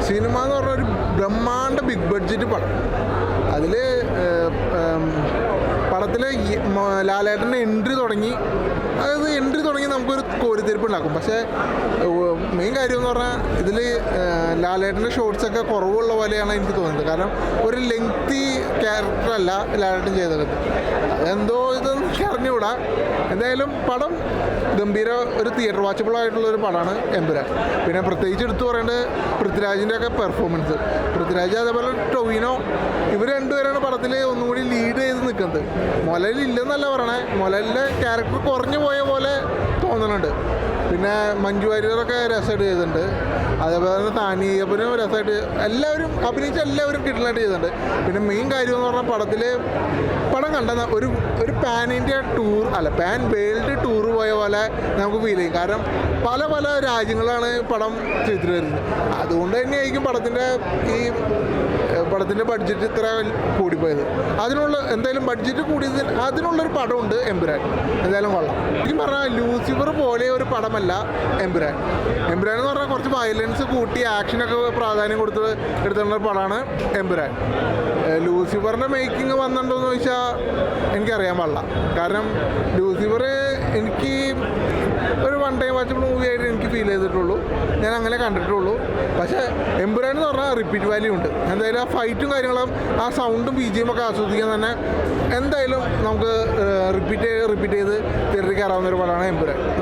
Cinema എന്ന് പറഞ്ഞ ഒരു ബ്രഹ്മാണ്ഡ ബിഗ് ബഡ്ജറ്റ് പടം. അതിൽ പടത്തിൽ ലാലേട്ടൻ്റെ എൻട്രി തുടങ്ങി നമുക്കൊരു കോരിത്തിരിപ്പ് ഉണ്ടാക്കും. പക്ഷേ മെയിൻ കാര്യം എന്ന് പറഞ്ഞാൽ ഇതിൽ ലാലേട്ടൻ്റെ ഷോട്ട്സൊക്കെ കുറവുള്ള പോലെയാണ് എനിക്ക് തോന്നുന്നത്. കാരണം ഒരു ലെങ്തി ക്യാരക്ടറല്ല ലാലേട്ടൻ ചെയ്തത്. അതെന്തോ ഇതൊന്നും അറിഞ്ഞുകൂടാ. എന്തായാലും പടം ഗംഭീര ഒരു തിയേറ്റർ വാച്ചബിൾ ആയിട്ടുള്ളൊരു പടമാണ് എമ്പുരാൻ. പിന്നെ പ്രത്യേകിച്ച് എടുത്തു പറയേണ്ടത് പൃഥ്വിരാജിൻ്റെ ഒക്കെ പെർഫോമൻസ്. പൃഥ്വിരാജ് അതേപോലെ ടൊവിനോ, ഇവർ രണ്ടുപേരാണ് പടത്തിൽ ഒന്നും കൂടി ലീഡ് ചെയ്ത് നിൽക്കുന്നത്. മുലയിലില്ലെന്നല്ല പറയണേ, മുലയിലെ ക്യാരക്ടർ കുറഞ്ഞു പോയ പോലെ തോന്നുന്നുണ്ട്. പിന്നെ മഞ്ജു വാര്യരൊക്കെ രസമായിട്ട് ചെയ്തിട്ടുണ്ട്. അതേപോലെ തന്നെ താനിയപ്പനും രസമായിട്ട് അഭിനയിച്ച എല്ലാവരും കിട്ടലായിട്ട് ചെയ്തിട്ടുണ്ട്. പിന്നെ മെയിൻ കാര്യം എന്ന് പറഞ്ഞാൽ പടം കണ്ട ഒരു pan India tour pan world tour പോയ പോലെ നമുക്ക് ഫീൽ ചെയ്യും. കാരണം പല രാജ്യങ്ങളാണ് പടം ചിത്രീകരിച്ചത്. അതുകൊണ്ട് തന്നെയായിരിക്കും പടത്തിൻ്റെ ബഡ്ജറ്റ് ഇത്ര കൂടിപ്പോയത്. എന്തായാലും ബഡ്ജറ്റ് കൂടിയതിന് അതിനുള്ളൊരു പടമുണ്ട് എമ്പുരാൻ. എന്തായാലും കൊള്ളാം. ശരിക്കും പറഞ്ഞാൽ ലൂസിഫർ പോലെ ഒരു പടമല്ല എമ്പുരാൻ. എമ്പുരാൻ എന്ന് പറഞ്ഞാൽ കുറച്ച് വയലൻസ് കൂട്ടി ആക്ഷനൊക്കെ പ്രാധാന്യം എടുത്തുള്ള പടമാണ് എമ്പുരാൻ. ലൂസിഫറിൻ്റെ മേക്കിംഗ് വന്നിട്ടുണ്ടോയെന്ന് ചോദിച്ചാൽ എനിക്കറിയാൻ പാടില്ല. കാരണം ലൂസിഫർ എനിക്ക് ഒരു വൺ ടൈം വാച്ചബിൾ മൂവി ആയിട്ട് എനിക്ക് ഫീൽ ചെയ്തിട്ടുള്ളൂ. ഞാൻ അങ്ങനെ കണ്ടിട്ടുള്ളൂ. പക്ഷേ എമ്പുരാൻ എന്ന് പറഞ്ഞാൽ റിപ്പീറ്റ് വാല്യൂ ഉണ്ട്. എന്തായാലും ആ ഫൈറ്റും കാര്യങ്ങളും ആ സൗണ്ടും BGM ഒക്കെ ആസ്വദിക്കാൻ തന്നെ എന്തായാലും നമുക്ക് റിപ്പീറ്റ് ചെയ്ത് തിയേറ്ററിൽ കയറാവുന്ന ഒരു പടമാണ് എമ്പുരാൻ.